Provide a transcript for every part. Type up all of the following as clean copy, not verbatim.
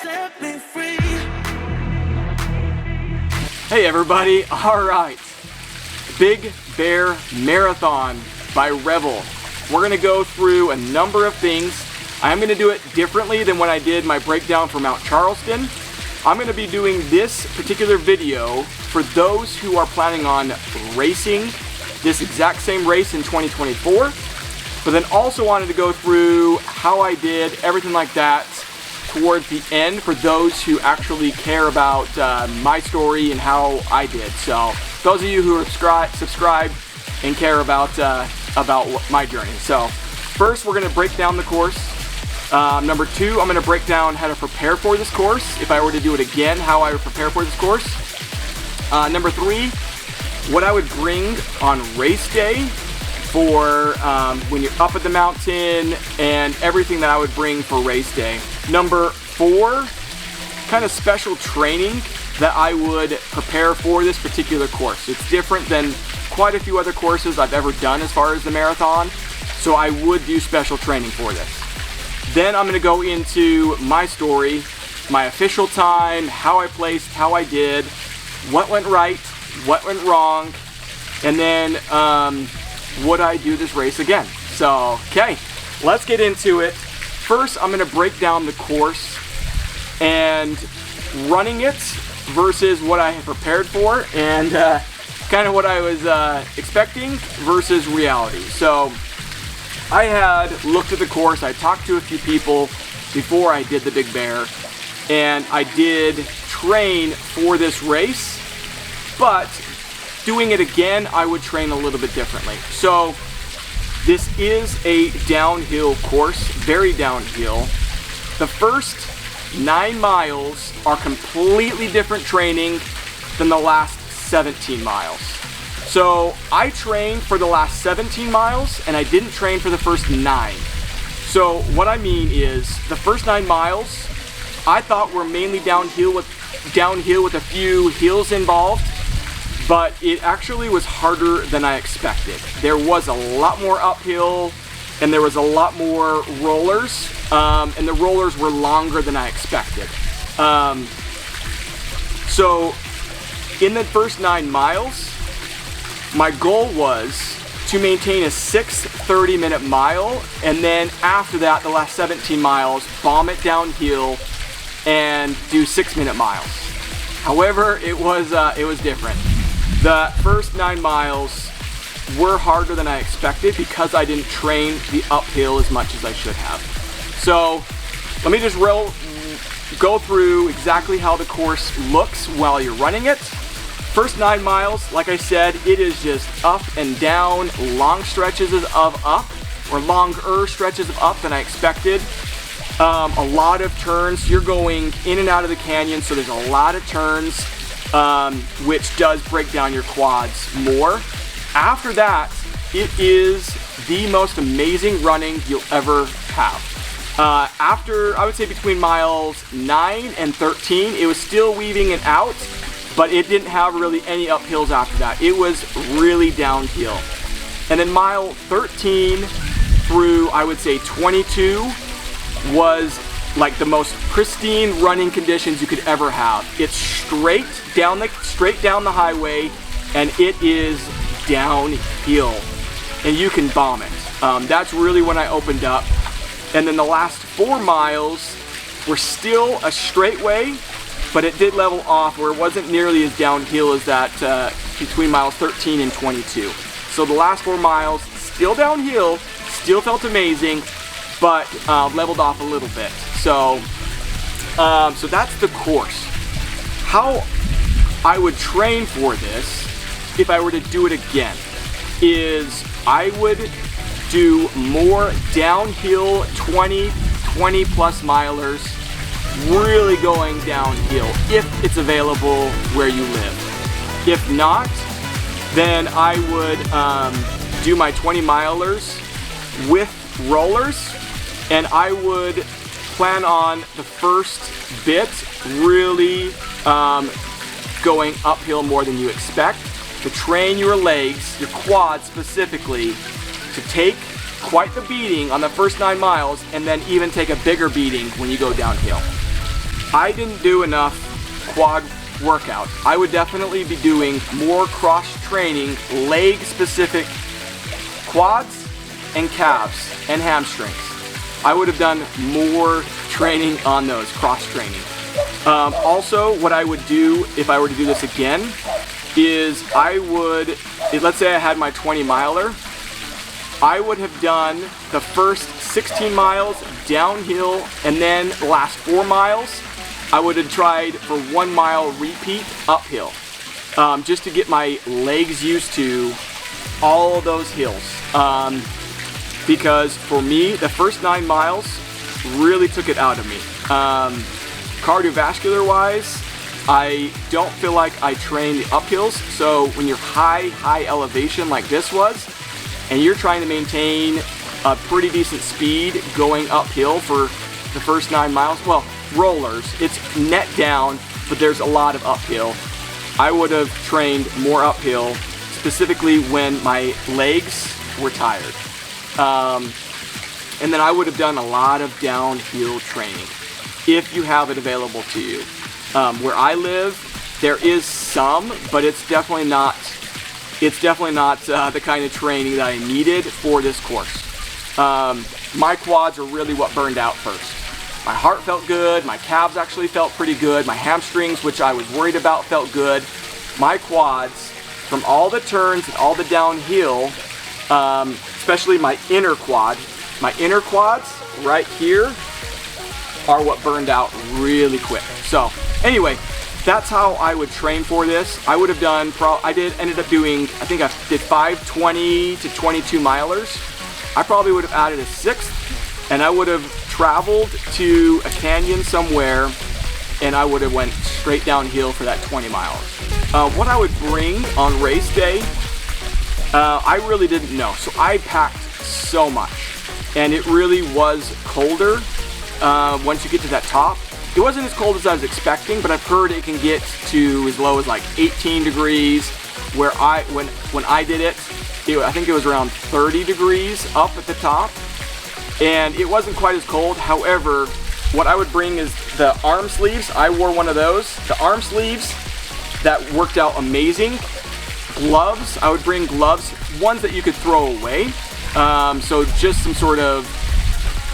set me free. Hey everybody, alright. Big Bear Marathon by Revel. We're going to go through a number of things. I'm going to do it differently than when I did my breakdown for Mount Charleston. I'm going to be doing this particular video for those who are planning on racing this exact same race in 2024, but then also wanted to go through how I did, everything like that, towards the end for those who actually care about my story and how I did. So those of you who are subscribed and care about my journey. So first we're going to break down the course. Number two, I'm going to break down how to prepare for this course. If I were to do it again, how I would prepare for this course. Number three, what I would bring on race day for when you're up at the mountain, and everything that I would bring for race day. Number four, kind of special training that I would prepare for this particular course. It's different than quite a few other courses I've ever done as far as the marathon, so I would do special training for this. Then I'm going to go into my story, my official time, how I placed, how I did, what went right, what went wrong, and then would I do this race again? So, okay, let's get into it. First, I'm going to break down the course and running it versus what I had prepared for, and kind of what I was expecting versus reality. So I had looked at the course, I talked to a few people before I did the Big Bear, and I did train for this race, but doing it again, I would train a little bit differently. So this is a downhill course, very downhill. The first 9 miles are completely different training than the last 17 miles. So I trained for the last 17 miles and I didn't train for the first 9. So what I mean is the first 9 miles I thought were mainly downhill with a few hills involved, but it actually was harder than I expected. There was a lot more uphill and there was a lot more rollers, and the rollers were longer than I expected. So in the first 9 miles, my goal was to maintain a 6:30 minute mile, and then after that, the last 17 miles, bomb it downhill and do 6-minute miles. However, it was different. The first 9 miles were harder than I expected because I didn't train the uphill as much as I should have. So let me just go through exactly how the course looks while you're running it. First 9 miles, like I said, it is just up and down, long stretches of up, or longer stretches of up than I expected. A lot of turns. You're going in and out of the canyon, so there's a lot of turns, which does break down your quads more. After that, it is the most amazing running you'll ever have. After, I would say between miles 9 and 13, it was still weaving it out, but it didn't have really any uphills after that. It was really downhill. And then mile 13 through, I would say 22, was like the most pristine running conditions you could ever have. It's straight down the highway, and it is downhill, and you can bomb it. That's really when I opened up. And then the last 4 miles were still a straightaway, but it did level off where it wasn't nearly as downhill as that between miles 13 and 22. So the last 4 miles, still downhill, still felt amazing, but leveled off a little bit. So that's the course. How I would train for this, if I were to do it again, is I would do more downhill 20 plus milers, really going downhill if it's available where you live. If not, then I would do my 20 milers with rollers, and I would plan on the first bit really going uphill more than you expect, to train your legs, your quads specifically, to take quite the beating on the first 9 miles, and then even take a bigger beating when you go downhill. I didn't do enough quad workout. I would definitely be doing more cross training, leg specific quads and calves and hamstrings. I would have done more training on those, cross training. Also, what I would do if I were to do this again is let's say I had my 20 miler, I would have done the first 16 miles downhill, and then the last 4 miles, I would have tried for 1 mile repeat uphill, just to get my legs used to all those hills. Because for me, the first 9 miles really took it out of me. Cardiovascular wise, I don't feel like I train the uphills. So when you're high elevation like this was, and you're trying to maintain a pretty decent speed going uphill for the first 9 miles, well, rollers, it's net down, but there's a lot of uphill. I would have trained more uphill, specifically when my legs were tired. And then I would have done a lot of downhill training if you have it available to you. Where I live, there is some, but it's definitely not the kind of training that I needed for this course. My quads are really what burned out first. My heart felt good, my calves actually felt pretty good, my hamstrings, which I was worried about, felt good. My quads, from all the turns and all the downhill, especially my inner quads right here are what burned out really quick. So anyway, that's how I would train for this. I would have done, ended up doing, I think I did 5 20 to 22 milers. I probably would have added a 6th, and I would have traveled to a canyon somewhere, and I would have went straight downhill for that 20 miles. What I would bring on race day, I really didn't know. So I packed so much, and it really was colder once you get to that top. It wasn't as cold as I was expecting, but I've heard it can get to as low as like 18 degrees. Where when I did it, I think it was around 30 degrees up at the top, and it wasn't quite as cold. However, what I would bring is the arm sleeves. I wore one of those. The arm sleeves, that worked out amazing. Gloves, I would bring gloves, ones that you could throw away. So just some sort of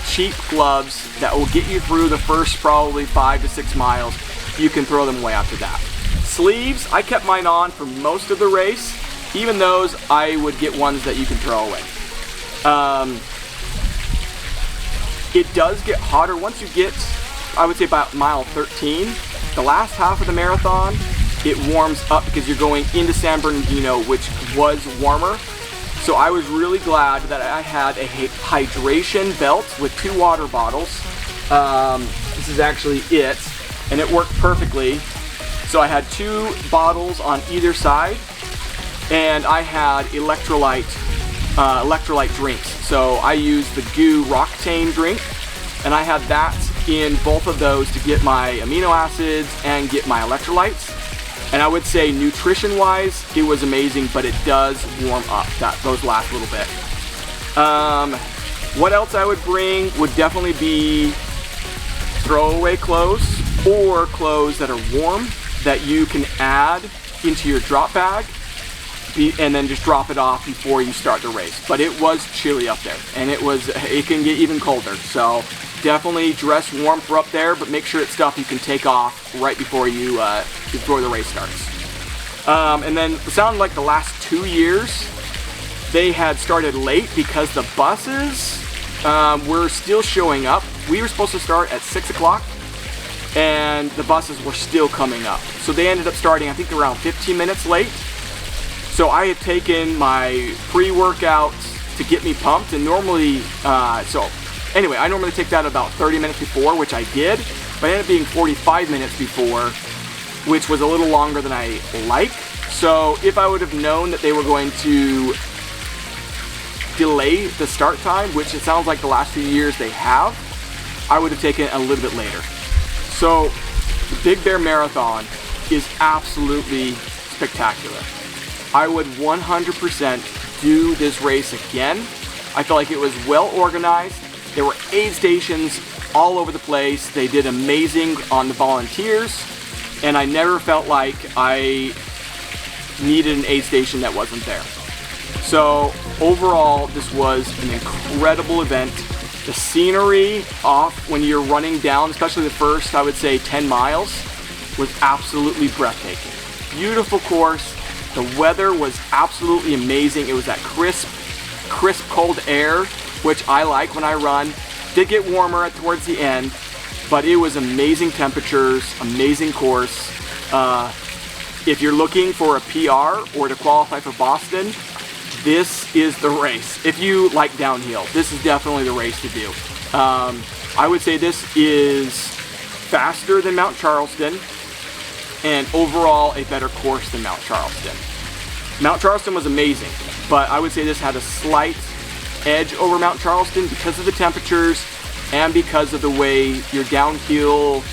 cheap gloves that will get you through the first probably 5 to 6 miles. You can throw them away after that. Sleeves, I kept mine on for most of the race. Even those, I would get ones that you can throw away. It does get hotter once you get, I would say about mile 13. The last half of the marathon, it warms up because you're going into San Bernardino, which was warmer. So I was really glad that I had a hydration belt with 2 water bottles. This is actually it, and it worked perfectly. So I had 2 bottles on either side, and I had electrolyte drinks. So I used the Goo Roctane drink, and I had that in both of those to get my amino acids and get my electrolytes. And I would say nutrition-wise, it was amazing, but it does warm up those last little bit. What else I would bring would definitely be throwaway clothes or clothes that are warm that you can add into your drop bag and then just drop it off before you start the race. But it was chilly up there, and it can get even colder. So definitely dress warm for up there, but make sure it's stuff you can take off right before the race starts. And then it sounded like the last 2 years they had started late because the buses were still showing up. We were supposed to start at 6 o'clock, and the buses were still coming up. So they ended up starting, I think, around 15 minutes late. So I had taken my pre-workout to get me pumped, and normally, I normally take that about 30 minutes before, which I did, but it ended up being 45 minutes before, which was a little longer than I like. So if I would have known that they were going to delay the start time, which it sounds like the last few years they have, I would have taken it a little bit later. So the Big Bear Marathon is absolutely spectacular. I would 100% do this race again. I felt like it was well organized. There were aid stations all over the place. They did amazing on the volunteers, and I never felt like I needed an aid station that wasn't there. So overall, this was an incredible event. The scenery off when you're running down, especially the first, I would say 10 miles, was absolutely breathtaking. Beautiful course. The weather was absolutely amazing. It was that crisp cold air, which I like when I run. Did get warmer towards the end, but it was amazing temperatures, amazing course. If you're looking for a PR or to qualify for Boston, this is the race. If you like downhill, this is definitely the race to do. I would say this is faster than Mount Charleston, and overall a better course than Mount Charleston. Mount Charleston was amazing, but I would say this had a slight edge over Mount Charleston because of the temperatures and because of the way you're downhill.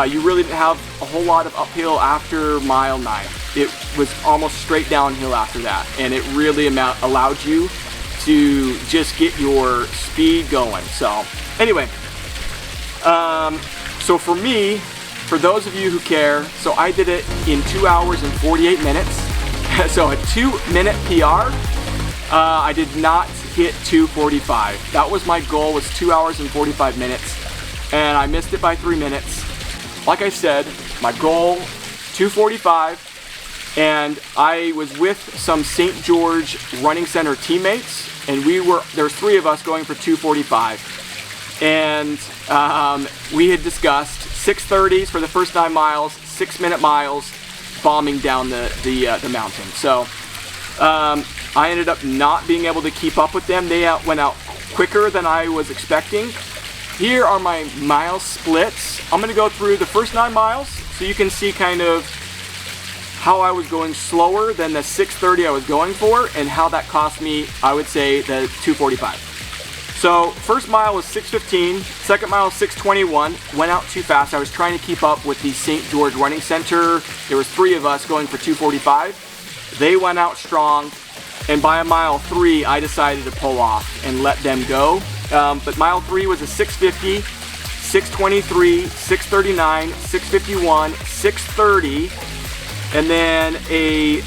You really didn't have a whole lot of uphill after mile 9. It was almost straight downhill after that, and it really allowed you to just get your speed going. So anyway, so for me, for those of you who care, so I did it in 2 hours and 48 minutes. So a 2-minute PR. I did not hit 2:45. That was my goal, was 2 hours and 45 minutes, and I missed it by 3 minutes. Like I said, my goal, 2:45, and I was with some St. George Running Center teammates, and there was 3 of us going for 2:45, and we had discussed 6:30s for the first 9 miles, 6-minute miles, bombing down the mountain. So I ended up not being able to keep up with them. They went out quicker than I was expecting. Here are my mile splits. I'm going to go through the first 9 miles so you can see kind of how I was going slower than the 6:30 I was going for, and how that cost me, I would say, the 2:45. So first mile was 6:15, second mile 6:21, went out too fast. I was trying to keep up with the St. George Running Center. There was 3 of us going for 2:45. They went out strong, and by mile 3, I decided to pull off and let them go. But mile 3 was a 6:50, 6:23, 6:39, 6:51, 6:30, and then a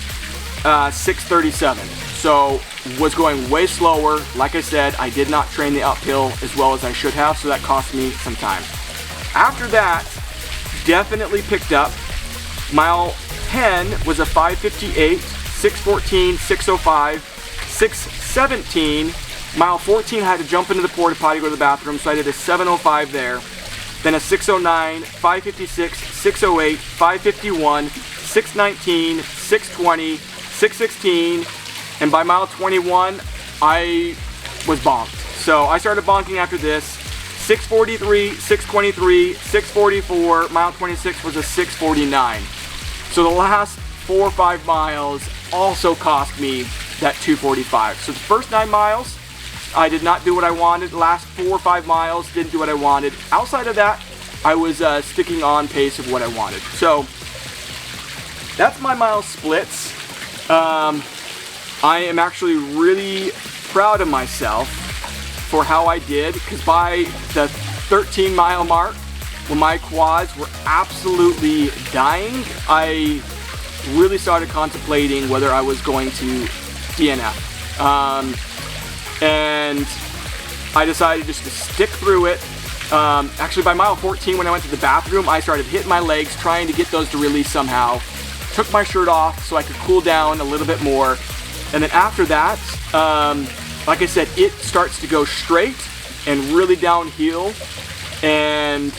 6:37. So was going way slower. Like I said, I did not train the uphill as well as I should have, so that cost me some time. After that, definitely picked up. Mile 10 was a 5:58, 6:14, 6:05, 6:17. Mile 14, I had to jump into the porta potty to go to the bathroom, so I did a 7:05 there. Then a 6:09, 5:56, 6:08, 5:51, 6:19, 6:20, 6:16, and by mile 21, I was bonked. So I started bonking after this. 6:43, 6:23, 6:44, mile 26 was a 6:49. So the last 4 or 5 miles also cost me that 2:45. So the first 9 miles, I did not do what I wanted. The last 4 or 5 miles, didn't do what I wanted. Outside of that, I was sticking on pace of what I wanted. So that's my mile splits. I am actually really proud of myself for how I did, because by the 13-mile mark, when my quads were absolutely dying, I really started contemplating whether I was going to DNF. And I decided just to stick through it. Actually, by mile 14, when I went to the bathroom, I started hitting my legs, trying to get those to release somehow. Took my shirt off so I could cool down a little bit more. And then after that, like I said, it starts to go straight and really downhill. And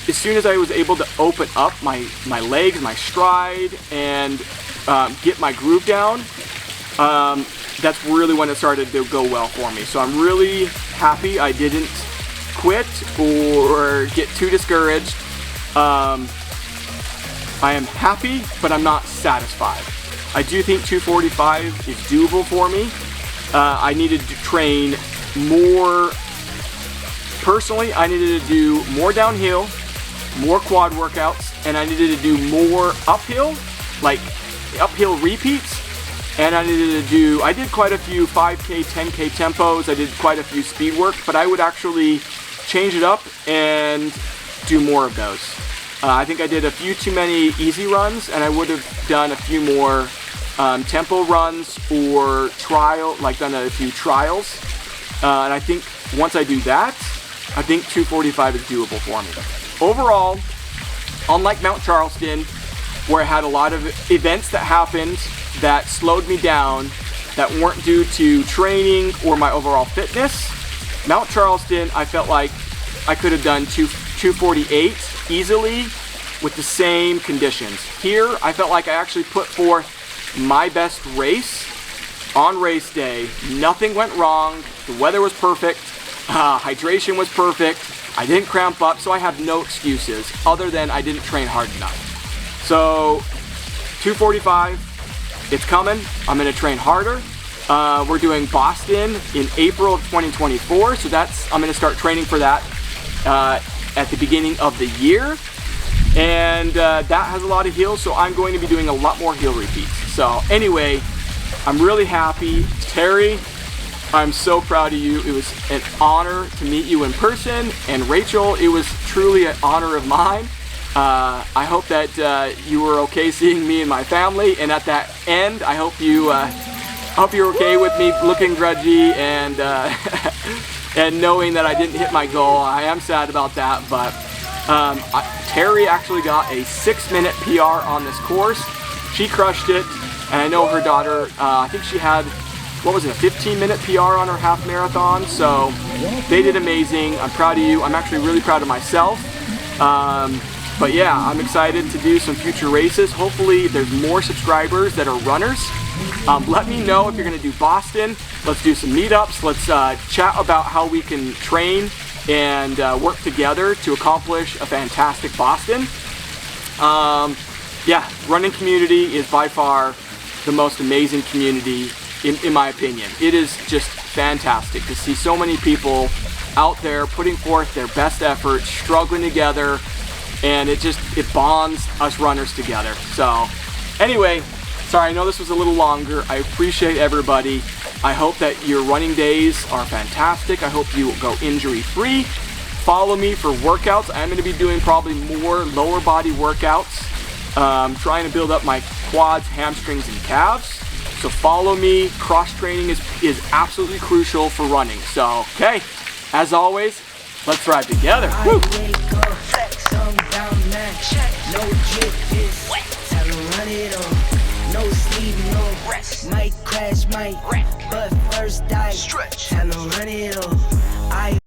as soon as I was able to open up my legs, my stride, and get my groove down, that's really when it started to go well for me. So I'm really happy I didn't quit or get too discouraged. I am happy, but I'm not satisfied. I do think 2:45 is doable for me. I needed to train more. Personally, I needed to do more downhill, more quad workouts, and I needed to do more uphill, like uphill repeats, and I did quite a few 5K, 10K tempos. I did quite a few speed work, but I would actually change it up and do more of those. I think I did a few too many easy runs, and I would have done a few more tempo runs or done a few trials. And I think once I do that, I think 2:45 is doable for me. Overall, unlike Mount Charleston, where I had a lot of events that happened that slowed me down, that weren't due to training or my overall fitness, Mount Charleston, I felt like I could have done 2:48 easily with the same conditions. Here, I felt like I actually put forth my best race on race day. Nothing went wrong. The weather was perfect. Hydration was perfect. I didn't cramp up, so I have no excuses other than I didn't train hard enough. So 2:45, it's coming. I'm gonna train harder. We're doing Boston in April of 2024, so I'm gonna start training for that at the beginning of the year. And that has a lot of hills, so I'm going to be doing a lot more hill repeats. So anyway, I'm really happy. Terri, I'm so proud of you. It was an honor to meet you in person. And Rachel, it was truly an honor of mine. I hope that you were okay seeing me and my family. And at that end, I hope you're okay with me looking grudgy and and knowing that I didn't hit my goal. I am sad about that, but Terri actually got a 6-minute PR on this course. She crushed it, and I know her daughter, I think she had, what was it, a 15-minute PR on her half marathon, so they did amazing. I'm proud of you. I'm actually really proud of myself. But yeah, I'm excited to do some future races. Hopefully there's more subscribers that are runners. Let me know if you're gonna do Boston. Let's do some meetups. Let's chat about how we can train and work together to accomplish a fantastic Boston. Yeah, running community is by far the most amazing community in my opinion. It is just fantastic to see so many people out there putting forth their best efforts, struggling together, and it bonds us runners together. So anyway, sorry, I know this was a little longer. I appreciate everybody. I hope that your running days are fantastic. I hope you will go injury-free. Follow me for workouts. I'm going to be doing probably more lower body workouts. Trying to build up my quads, hamstrings, and calves. So follow me. Cross training is absolutely crucial for running. So, okay, as always, let's ride together. Woo. No sleep, no rest. Might crash, might wreck, but first I stretch. Tell 'em run it on.